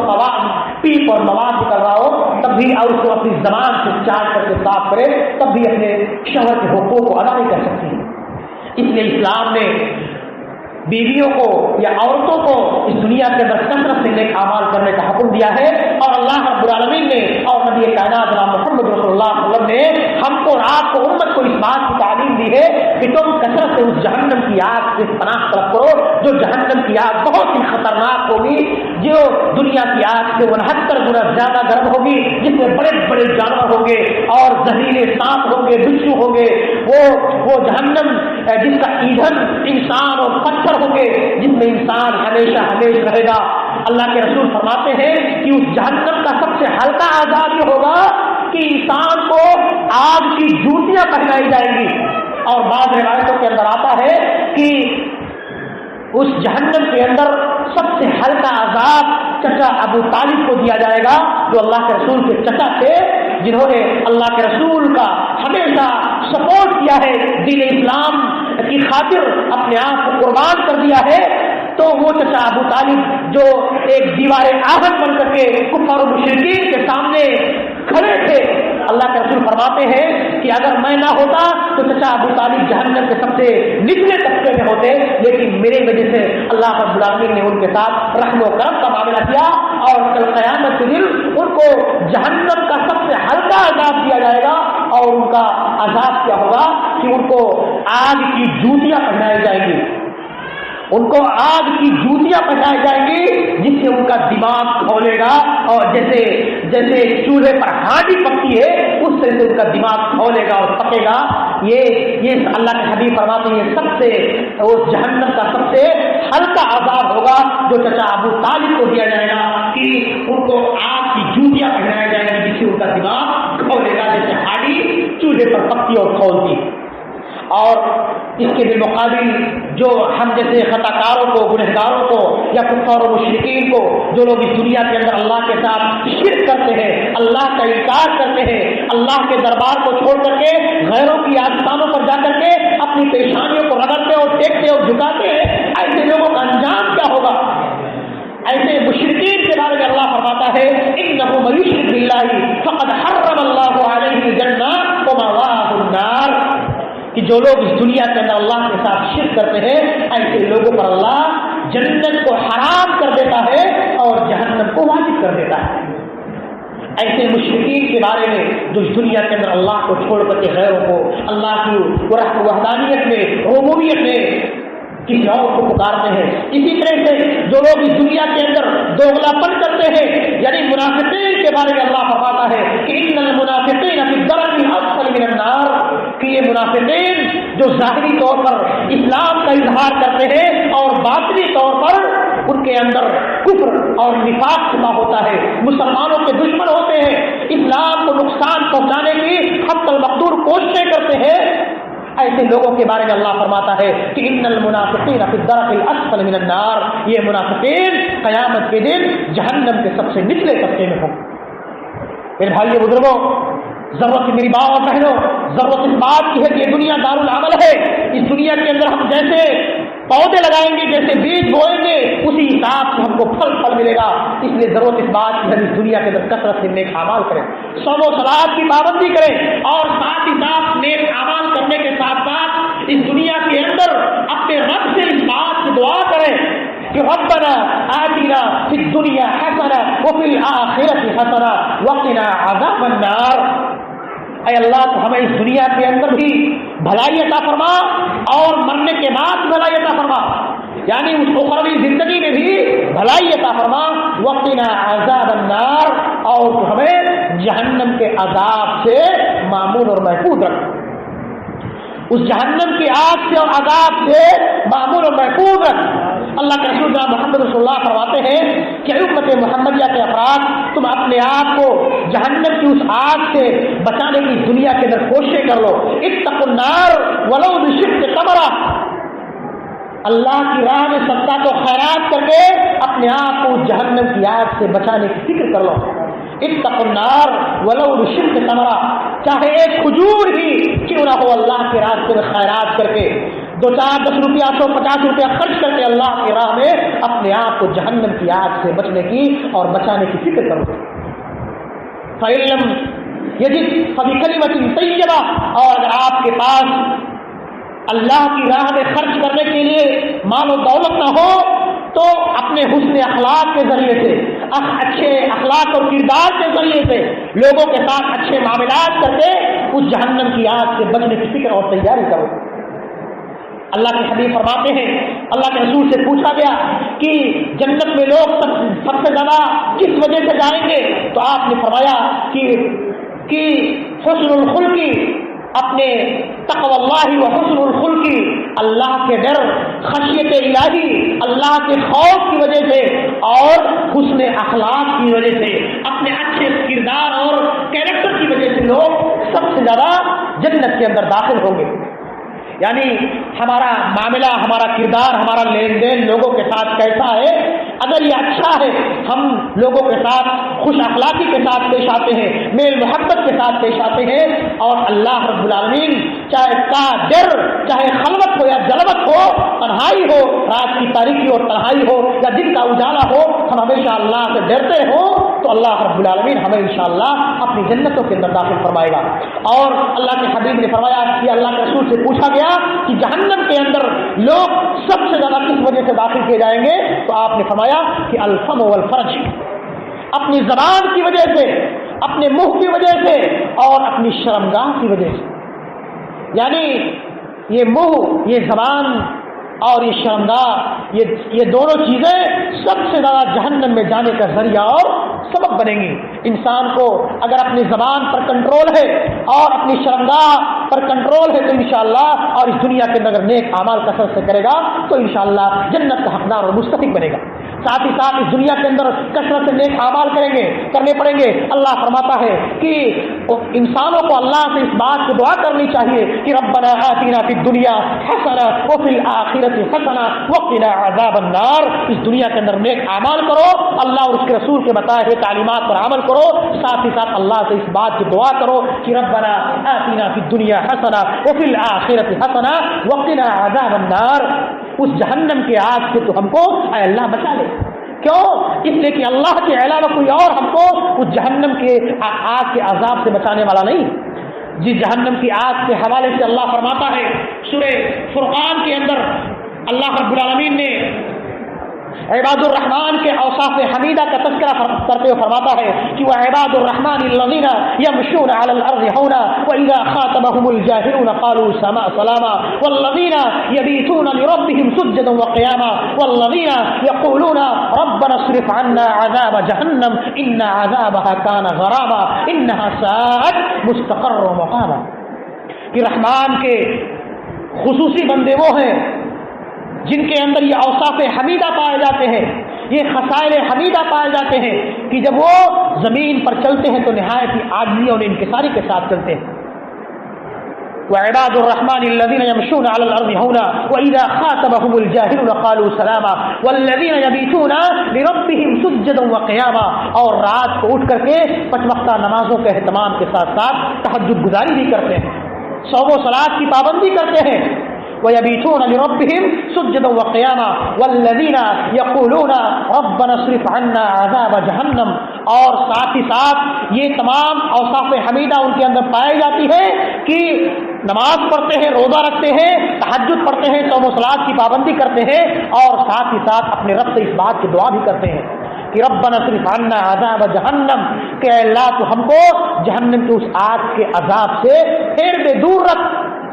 A: پیپ اور مواد نکل رہا ہو تب بھی اور اس کو اپنی زبان سے چاٹ کر کے صاف کرے تب بھی اپنے شوہر کے حقوق کو ادا نہیں کر سکتی. اس لیے اسلام نے بیویوں کو یا عورتوں کو اس دنیا کے اندر کثرت سے نیک اعمال کرنے کا حکم دیا ہے. اور اللہ رب العالمین نے اور نبی کائنات جناب محمد رسول اللہ صلی اللہ علیہ وسلم نے ہم کو اور آپ کو، امت کو اس بات کی تعلیم دی ہے کہ تم کثرت سے اس جہنم کی آگ سے پناہ طلب کرو، جو جہنم کی آگ بہت ہی خطرناک ہوگی، جو دنیا کی آگ سے 69 گنا زیادہ گرم ہوگی، جس میں بڑے بڑے جانور ہوں گے اور زہریلے سانپ ہوں گے، بچھو ہوں گے. وہ جہنم جس کا ایندھن انسان اور پتھر ہوں گے، جس میں انسان ہمیشہ رہے گا. اللہ کے رسول فرماتے ہیں کہ اس جہنم کا سب سے ہلکا عذاب یہ ہوگا کہ انسان کو آگ کی جوتیاں پہنائی جائیں گی. اور بعض روایتوں کے اندر آتا ہے کہ اس جہنم کے اندر سب سے ہلکا عذاب چچا ابو طالب کو دیا جائے گا، جو اللہ کے رسول کے چچا تھے، جنہوں نے اللہ کے رسول کا ہمیشہ سپورٹ کیا ہے، دین اسلام کی خاطر اپنے آپ کو قربان کر دیا ہے. تو وہ چچا ابو طالب جو ایک دیوار آہن بن کر کے کفار و مشرکین کے سامنے کھڑے تھے، اللہ کے رسول فرماتے ہیں کہ اگر میں نہ ہوتا تو چچا ابو طالب جہنم کے سب سے نچلے طبقے میں ہوتے، لیکن میرے وجہ سے اللہ رب العالمین نے ان کے ساتھ رحم و کرم کا معاملہ کیا، اور کل قیامت کے دن ان کو جہنم کا سب سے ہلکا عذاب دیا جائے گا. اور ان کا عذاب کیا ہوگا کہ ان کو آگ کی جوتیاں پہنائی جائیں گی، ان کو آگ کی جوتیاں پہنائی جائیں گی، جس سے ان کا دماغ کھولے گا، اور جیسے چولہے پر ہانڈی پکتی ہے اس طرح سے ان کا دماغ کھولے گا اور پکے گا. یہ اللہ کے حبیب فرماتے ہیں یہ سب سے اس جہنم کا سب سے ہلکا عذاب ہوگا جو چچا ابو طالب کو دیا جائے گا کہ ان کو آگ کی جوتیاں پہنائی جائیں گی، جس سے ان کا دماغ کھولے گا جیسے ہانڈی چولہے پر پکتی اور کھولتی. اور اس کے بالمقابل جو ہم جیسے خطا کاروں کو، گنہگاروں کو یا کفار و مشرکین کو، جو لوگ اس دنیا کے اندر اللہ کے ساتھ شرک کرتے ہیں، اللہ کا انکار کرتے ہیں، اللہ کے دربار کو چھوڑ کر کے غیروں کی آستانوں پر جا کر کے اپنی پیشانیوں کو رگڑتے اور ٹیکتے اور جھکاتے ہیں، ایسے لوگوں کا انجام کیا ہوگا؟ ایسے مشرکین کے بارے میں اللہ فرماتا ہے انه من یشرک باللہ فقد حرم اللہ علیہ الجنہ ومأواہ النار، کہ جو لوگ اس دنیا کے اندر اللہ کے ساتھ شرک کرتے ہیں ایسے لوگوں پر اللہ جنت کو حرام کر دیتا ہے اور جہنم کو واجب کر دیتا ہے. ایسے مشرکین کے بارے میں جو اس دنیا کے اندر اللہ کو چھوڑ کر کے غیروں کو اللہ کی وحدانیت میں، ربوبیت میں کسی اور کو پکارتے ہیں. اسی طرح سے جو لوگ اس دنیا کے اندر دوغلا پن کرتے ہیں، یعنی منافقین کے بارے میں اللہ فرماتا ہے کہ ان المنافقین فی الدرک الاسفل من النار، کہ یہ منافقین جو ظاہری طور پر اسلام کا اظہار کرتے ہیں اور باطنی طور پر ان کے اندر کفر اور نفاق چھپا ہوتا ہے، مسلمانوں کے دشمن ہوتے ہیں، اسلام کو نقصان پہنچانے کی حتی المقدور کوششیں کرتے ہیں، ایسے لوگوں کے بارے میں اللہ فرماتا ہے کہ ان المنافقین فی الدرک الاسفل من النار، یہ منافقین قیامت کے دن جہنم کے سب سے نچلے طبقے میں ہوں. میرے بھائیو بزرگوں، ضرورت میری ماں اور بہنوں، ضرورت اس بات کی ہے کہ یہ دنیا دار العمل ہے. اس دنیا کے اندر ہم جیسے پودے لگائیں گے، جیسے بیج بوئیں گے، اسی حساب سے ہم کو پھل ملے گا۔ اس لیے ضرورت اس بات کی ہے اس دنیا کے اندر کثرت سے نیک اعمال کریں، صوم و صلات کی پابندی کریں، اور ساتھ ہی ساتھ نیک اعمال کرنے کے ساتھ ساتھ اس دنیا کے اندر اپنے رب سے اس بات سے دعا کریں کہ ربنا آتنا فی الدنیا حسنہ وفی الآخرۃ حسنہ وقنا عذاب النار۔ اے اللہ تو ہمیں اس دنیا کے اندر بھی بھلائی عطا فرما اور مرنے کے بعد بھلائی عطا فرما، یعنی اس اخروی زندگی میں بھی بھلائی عطا فرما، وقنا عذاب النار، اور تو ہمیں جہنم کے عذاب سے معمون اور محفوظ رکھ، اس جہنم کی آگ سے اور عذاب سے معمول اور محفوظ رکھ۔ اللہ کے رسول جناب محمد رسول اللہ فرماتے ہیں کہ امت محمدیہ کے افراد تم اپنے آپ کو جہنم کی اس آگ سے بچانے کی دنیا کے اندر کوششیں کر لو، اتقوا النار ولو بشق تمرہ، اللہ کی راہ میں صدقہ و خیرات کر کے اپنے آپ کو جہنم کی آگ سے بچانے کی فکر کر لو، اتقوا النار ولو بشق تمرہ، چاہے ایک کھجور ہی کیوں نہ ہو، اللہ کے راستے میں خیرات کر کے 2-4 10 روپیہ 150 روپیہ خرچ کر کے اللہ کی راہ میں اپنے آپ کو جہنم کی آگ سے بچنے کی اور بچانے کی فکر کرو۔ فَإِن لَّمْ يَجِدْ فَبِكَلِمَةٍ طَيِّبَةٍ، اور اگر آپ کے پاس اللہ کی راہ میں خرچ کرنے کے لیے مال و دولت نہ ہو تو اپنے حسن اخلاق کے ذریعے سے، اچھے اخلاق اور کردار کے ذریعے سے لوگوں کے ساتھ اچھے معاملات کر کے اس جہنم کی آگ سے بچنے کی فکر اور تیاری کرو۔ اللہ کے حبیب فرماتے ہیں، اللہ کے رسول سے پوچھا گیا کہ جنت میں لوگ سب سے زیادہ کس وجہ سے جائیں گے، تو آپ نے فرمایا کہ حسن الخلقی، اپنے تقوی اللہ و حسن الخلقی، اللہ کے ڈر، خشیت الہی، اللہ کے خوف کی وجہ سے اور حسن اخلاق کی وجہ سے، اپنے اچھے کردار اور کیریکٹر کی وجہ سے لوگ سب سے زیادہ جنت کے اندر داخل ہوں گے۔ یعنی ہمارا معاملہ، ہمارا کردار، ہمارا لین دین لوگوں کے ساتھ کیسا ہے، اگر یہ اچھا ہے، ہم لوگوں کے ساتھ خوش اخلاقی کے ساتھ پیش آتے ہیں، میل محبت کے ساتھ پیش آتے ہیں، اور اللہ رب العالمین چاہے کا ڈر، چاہے خلوت ہو یا جلوت ہو، تنہائی ہو، رات کی تاریکی اور تنہائی ہو یا دن کا اجالا ہو، ہم ہمیشہ اللہ سے ڈرتے ہوں تو اللہ رب العالمین ہمیں انشاءاللہ اپنی جنتوں کے اندر داخل فرمائے گا۔ اور اللہ کے حبیب نے فرمایا کہ اللہ کے رسول سے پوچھا گیا کہ جہنم کے اندر لوگ سب سے زیادہ کس وجہ سے داخل کیے جائیں گے، تو آپ نے فرمایا کہ الفم والفرج، اپنی زبان کی وجہ سے، اپنے منہ کی وجہ سے اور اپنی شرمگاہ کی وجہ سے، یعنی یہ منہ، یہ زبان اور یہ شرمگاہ، یہ دونوں چیزیں سب سے زیادہ جہنم میں جانے کا ذریعہ اور سبب بنیں گی۔ انسان کو اگر اپنی زبان پر کنٹرول ہے اور اپنی شرمگاہ پر کنٹرول ہے تو انشاءاللہ، اور اس دنیا کے اندر نیک اعمال کثرت سے کرے گا تو انشاءاللہ جنت کا حقدار اور مستحق بنے گا۔ ساتھ ہی ساتھ اس دنیا کے اندر کثرت سے نیک اعمال کرنے پڑیں گے۔ اللہ فرماتا ہے کہ انسانوں کو اللہ سے اس بات کی دعا کرنی چاہیے کہ ربنا آتنا فی الدنیا حسنہ وفی الآخرۃ حسنہ وقنا عذاب النار، اس دنیا کے اندر نیک اعمال کرو، اللہ اور اس کے رسول کے بتائے ہوئے تعلیمات پر عمل کرو، ساتھ ہی ساتھ اللہ سے اس بات کی دعا کرو کہ ربنا آتنا فی الدنیا حسنہ وفی الآخرۃ حسنہ وقنا عذاب النار، اس جہنم کی آگ سے تو ہم کو اے اللہ بچا لے۔ کیوں؟ اس لیے کہ اللہ کے علاوہ کوئی اور ہم کو اس جہنم کے آگ کے عذاب سے بچانے والا نہیں۔ جس جہنم کی آگ کے حوالے سے اللہ فرماتا ہے سورہ فرقان کے اندر، اللہ رب العالمین نے عباد الرحمن کے اوصاف حمیدہ کا تذکرہ کرتے ہوئے فرماتا ہے کہ وعباد الرحمن الذین یمشون علی الارض ہونا واذا خاطبهم الجاهلون قالوا سلاما والذین یبیتون لربهم سجدا وقیاما والذین یقولون ربنا اصرف عنا عذاب جہنم ان عذابها كان غراما انها ساءت مستقرا ومقاما۔ کہ رحمان کے خصوصی بندے وہ ہیں جن کے اندر یہ اوصاف حمیدہ پائے جاتے ہیں، یہ خصائل حمیدہ پائے جاتے ہیں کہ جب وہ زمین پر چلتے ہیں تو نہایت ہی عاجزی اور انکساری کے ساتھ چلتے ہیں۔ وعباد الرحمن الذين يمشون على الارض هونا واذا خاطبهم الجاهلون قالوا سلاما والذين يبيتون لربهم سجدا وقياما، اور رات کو اٹھ کر کے 5 وقتہ نمازوں کے اہتمام کے ساتھ ساتھ تہجد گزاری بھی کرتے ہیں، صوم و صلات کی پابندی کرتے ہیں، وَيَبِيتُونَ لِرَبِّهِمْ سُجَّدًا وَقِيَامًا وَالَّذِينَ يَقُولُونَ رَبَّنَا اصْرِفْ عَنَّا عَذَابَ جَهَنَّمَ، اور ساتھ ہی ساتھ یہ تمام اوصاف حمیدہ ان کے اندر پائی جاتی ہے کہ نماز پڑھتے ہیں، روزہ رکھتے ہیں، تہجد پڑھتے ہیں، صوم و صلات کی پابندی کرتے ہیں، اور ساتھ ہی ساتھ اپنے رب سے اس بات کی دعا بھی کرتے ہیں کہ ربنا اصرف عنا عذاب جہنم، کہ اے اللہ تو ہم کو جہنم کے اس آگ کے عذاب سے پھیر دے، دور رکھ،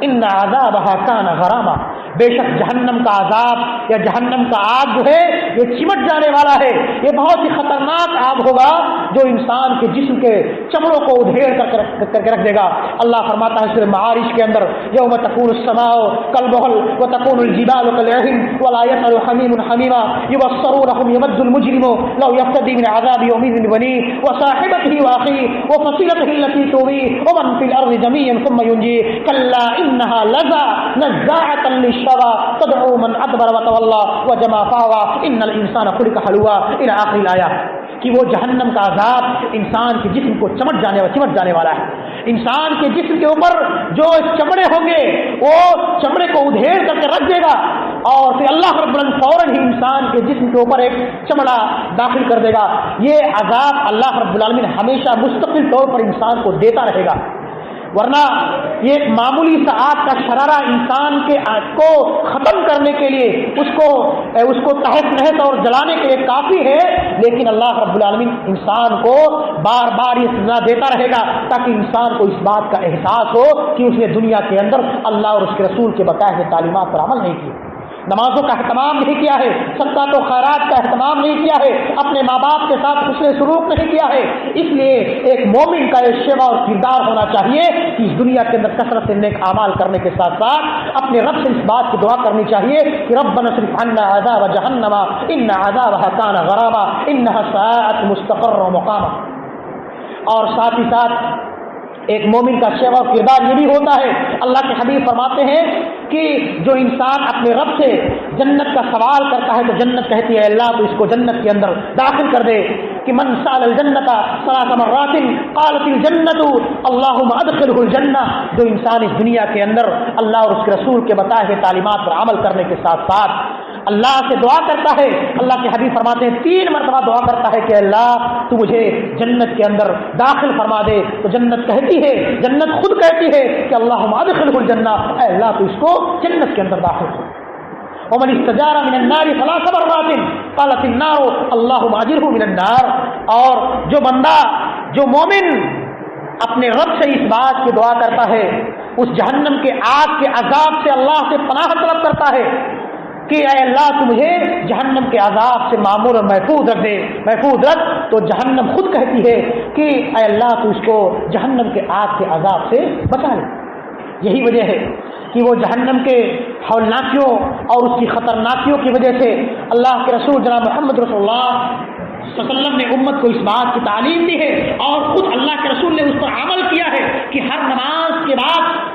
A: ان عذابها کان غراما، بے شک جہنم کا عذاب یا جہنم کا آگ جو ہے یہ چمٹ جانے والا ہے، یہ بہت ہی خطرناک آگ ہوگا جو انسان کے جسم کے چمڑوں کو ادھیڑ کر کے رکھ دے گا۔ اللہ فرماتا ہے سورہ معارج کے اندر یوم تکون السماء کالمہل وتکون الجبال کالعہن ولا یسأل حمیم حمیما یبصرونہم یود المجرم لو یفتدی من عذاب یومئذ ببنیہ وصاحبته واخیہ وفصیلته التی تؤویہ ومن فی الارض جميعا ثم ینجیہ کلا انها لظى نزاعة للشوى تدعو من ادبر وتولى وجمع فاوى ان الانسان خلق هلوعا الى آخر الآیہ، کہ وہ جہنم کا عذاب انسان کے جسم کو چمٹ جانے والا ہے۔ انسان کے جسم کے اوپر جو چمڑے ہوں گے وہ چمڑے کو ادھیڑ کر کے رکھ دے گا، اور پھر اللہ رب العالمین فوراً ہی انسان کے جسم کے اوپر ایک چمڑا داخل کر دے گا۔ یہ عذاب اللہ رب العالمین ہمیشہ مستقل طور پر انسان کو دیتا رہے گا، ورنہ یہ ایک معمولی سا آگ کا شرارہ انسان کے آگ کو ختم کرنے کے لیے، اس کو تہس نہس اور جلانے کے لیے کافی ہے، لیکن اللہ رب العالمین انسان کو بار بار یہ سزا دیتا رہے گا تاکہ انسان کو اس بات کا احساس ہو کہ اس نے دنیا کے اندر اللہ اور اس کے رسول کے بتائے ہوئے تعلیمات پر عمل نہیں کیا، نمازوں کا اہتمام نہیں کیا ہے، صدقات و خیرات کا اہتمام نہیں کیا ہے، اپنے ماں باپ کے ساتھ حسن سلوک نہیں کیا ہے۔ اس لیے ایک مومن کا یہ شیوا اور کردار ہونا چاہیے کہ اس دنیا کے اندر کثرت سے نیک اعمال کرنے کے ساتھ ساتھ اپنے رب سے اس بات کی دعا کرنی چاہیے کہ ربنا اصرف عنا عذاب جہنم ان عذابها کان غراما انها ساءت مستقرا ومقاما، اور ساتھ ہی ساتھ ایک مومن کا شیوا اور کردار یہ بھی ہوتا ہے، اللہ کے حبیب فرماتے ہیں کہ جو انسان اپنے رب سے جنت کا سوال کرتا ہے تو جنت کہتی ہے اللہ تو اس کو جنت کے اندر داخل کر دے، کہ من سأل الجنت ثلاث مرات قالت الجنت اللہم ادخلہ الجنہ، جو انسان اس دنیا کے اندر اللہ اور اس کے رسول کے بتائے ہوئے تعلیمات پر عمل کرنے کے ساتھ ساتھ اللہ سے دعا کرتا ہے، اللہ کے حبیب فرماتے ہیں 3 مرتبہ دعا کرتا ہے کہ اللہ تو مجھے جنت کے اندر داخل فرما دے، تو جنت کہتی ہے، جنت خود کہتی ہے کہ اللہم ادخلہ الجنہ، اے اللہ تو اس کو جنت کے اندر داخل کر۔ ومن استجار من النار ثلاث مرات قالت النار اللہم اجرہ من النار، اور جو بندہ جو مومن اپنے رب سے اس بات کی دعا کرتا ہے، اس جہنم کے آگ کے عذاب سے اللہ سے پناہ طلب کرتا ہے کہ اے اللہ تو مجھے جہنم کے عذاب سے معمور اور محفوظ رکھ، تو جہنم خود کہتی ہے کہ اے اللہ تو اس کو جہنم کے آگ کے عذاب سے بچا لے۔ یہی وجہ ہے کہ وہ جہنم کے ہولناکیوں اور اس کی خطرناکیوں کی وجہ سے اللہ کے رسول جناب محمد رسول اللہ صلی اللہ علیہ وسلم نے امت کو اس بات کی تعلیم دی ہے، اور خود اللہ کے رسول نے اس پر عمل کیا ہے کہ ہر نماز کے بعد،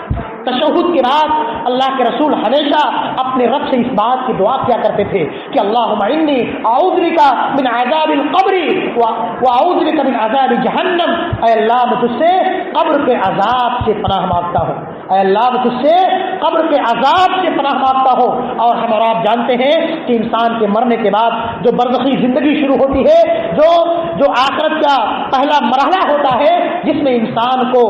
A: تشہد کے بعد اللہ کے رسول ہمیشہ اپنے رب سے اس بات کی دعا کیا کرتے تھے کہ اللہم انی اعوذ بک من عذاب القبر واعوذ بک من عذاب جہنم، اے اللہ میں تجھ سے قبر کے عذاب سے پناہ مانگتا ہوں، اے اللہ میں تجھ سے قبر کے عذاب سے پناہ مانگتا ہوں۔ اور ہم اور آپ جانتے ہیں کہ انسان کے مرنے کے بعد جو برزخی زندگی شروع ہوتی ہے، جو آخرت کا پہلا مرحلہ ہوتا ہے، جس میں انسان کو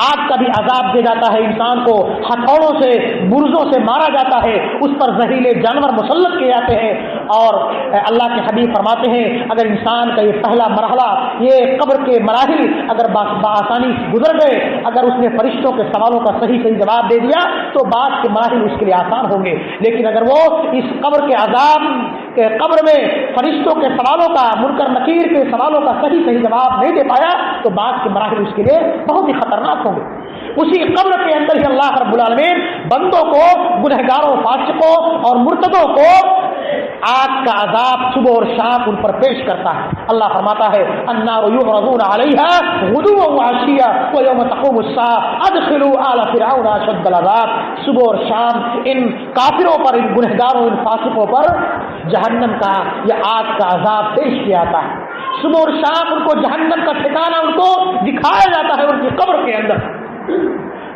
A: آگ کا بھی عذاب دیا جاتا ہے، انسان کو ہتھوڑوں سے برزوں سے مارا جاتا ہے، اس پر زہریلے جانور مسلط کیے جاتے ہیں، اور اللہ کے حبیب فرماتے ہیں اگر انسان کا یہ پہلا مرحلہ، یہ قبر کے مراحل اگر بآسانی گزر گئے، اگر اس نے فرشتوں کے سوالوں کا صحیح جواب دے دیا تو بعد کے مراحل اس کے لیے آسان ہوں گے، لیکن اگر وہ اس قبر کے عذاب کہ قبر میں فرشتوں کے سوالوں کا، منکر نکیر کے سوالوں کا صحیح جواب نہیں دے پایا تو بعد کے مراحل اس کے لیے بہت ہی خطرناک ہوں گے۔ اسی قبر کے اندر ہی اللہ رب العالمین بندوں کو، گنہگاروں، فاسقوں اور مرتدوں کو آگ کا عذاب صبح اور شام ان پر پیش کرتا ہے۔ اللہ فرماتا ہے النار یعرضون علیہا غدوا وعشیا ویوم تقوم الساعہ ادخلوا آل فرعون اشد العذاب، صبح اور شام ان کافروں پر، ان گنہگاروں، ان فاسقوں پر جہنم کا یا آگ کا عذاب پیش کیا جاتا ہے۔ صبح اور شام ان کو جہنم کا ٹھکانہ ان کو دکھایا جاتا ہے ان کی قبر کے اندر،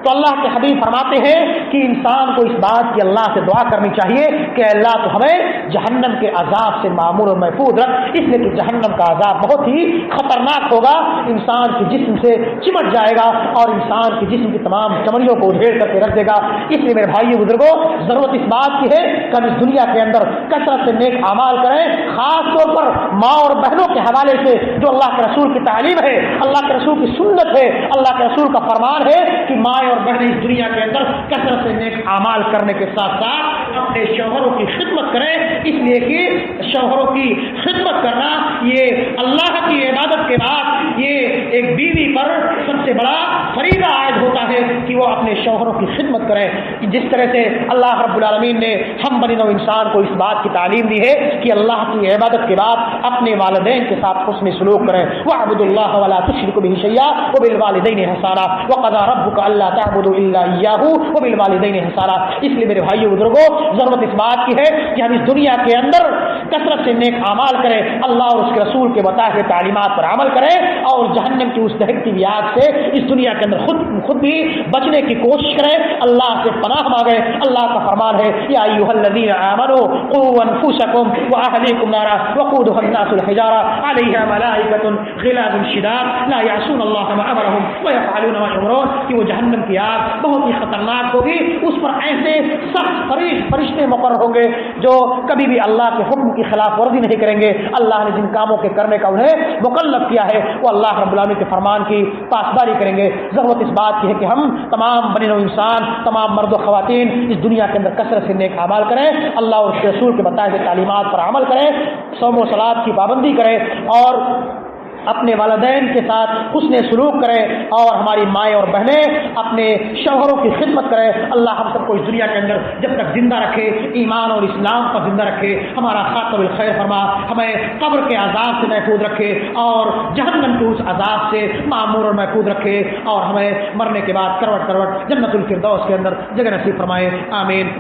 A: تو اللہ کے حبیب فرماتے ہیں کہ انسان کو اس بات کی اللہ سے دعا کرنی چاہیے کہ اللہ تو ہمیں جہنم کے عذاب سے معمور و محفوظ رکھ، اس لیے کہ جہنم کا عذاب بہت ہی خطرناک ہوگا، انسان کے جسم سے چمٹ جائے گا اور انسان کے جسم کی تمام چمڑیوں کو ادھیڑ کر کے رکھ دے گا۔ اس لیے میرے بھائیو بزرگوں، ضرورت اس بات کی ہے کہ ہم اس دنیا کے اندر کثرت سے نیک اعمال کریں، خاص طور پر ماں اور بہنوں کے حوالے سے جو اللہ کے رسول کی تعلیم ہے، اللہ کے رسول کی سنت ہے، اللہ کے رسول کا فرمان ہے کہ ماں اور بہنیں اس دنیا کے اندر کثرت سے نیک اعمال کرنے کے ساتھ ساتھ اپنے شوہروں کی خدمت کریں، اس لیے کہ شوہروں کی خدمت کرنا یہ اللہ کی عبادت کے بعد یہ ایک بیوی پر سب سے بڑا فریضہ عائد ہوتا ہے کہ وہ اپنے شوہروں کی خدمت کرے، جس طرح سے اللہ رب العالمین نے ہم بنی نوع انسان کو اس بات کی تعلیم دی ہے کہ اللہ کی عبادت کے بعد اپنے والدین کے ساتھ حسن سلوک کریں۔ وَاعْبُدُوا اللَّهَ وَلَا تُشْرِكُوا بِهِ شَيْئًا وَبِالْوَالِدَيْنِ إِحْسَانًا وَقَضَىٰ رَبُّكَ أَلَّا تَعْبُدُوا إِلَّا إِيَّاهُ وَبِالْوَالِدَيْنِ إِحْسَانًا۔ اس لیے میرے بھائیو بزرگوں، ضرورت اس بات کی ہے کہ ہم اس دنیا کے اندر کثرت سے نیک اعمال کریں، اللہ اور اس کے رسول کے بتائے ہوئے تعلیمات پر عمل کریں اور جہنم کی اس دہکتی ہوئی آگ سے اس دنیا کے اندر خود بھی بچنے کی کوشش کریں، اللہ سے پناہ مانگیں۔ اللہ کا فرمان ہے یا ایھا الذین آمنوا قوا انفسکم واہلیکم نارا وقودها الناس الحجارہ علیہا ملائکۃ غلاظ شداد لا یعصون اللہ ما امرهم ویفعلون ما یؤمرون، کہ وہ جہنم کی آگ بہت ہی خطرناک ہوگی، اس پر ایسے سخت فرشتے مقرر ہوں گے جو کبھی بھی اللہ کے حکم کی خلاف ورزی نہیں کریں گے، اللہ نے جن کاموں کے کرنے کا انہیں مکلف کیا ہے وہ اللہ رب العالمین کے فرمان کی پاسداری کریں گے۔ ضرورت اس بات کی ہے کہ ہم تمام بنی نوع انسان، تمام مرد و خواتین اس دنیا کے اندر کثرت سے نیک اعمال کریں، اللہ اور اس کے رسول کے بتائے ہوئے تعلیمات پر عمل کریں، صوم و صلات کی پابندی کریں اور اپنے والدین کے ساتھ حسن سلوک کریں اور ہماری مائیں اور بہنیں اپنے شوہروں کی خدمت کریں۔ اللہ ہم سب کو اس دنیا کے اندر جب تک زندہ رکھے، ایمان اور اسلام پر زندہ رکھے، ہمارا خاتمہ بالخیر فرما، ہمیں قبر کے عذاب سے محفوظ رکھے اور جہنم کے اس عذاب سے معمور اور محفوظ رکھے اور ہمیں مرنے کے بعد کروٹ کروٹ جنت الفردوس کے اندر جگہ نصیب فرمائے، آمین۔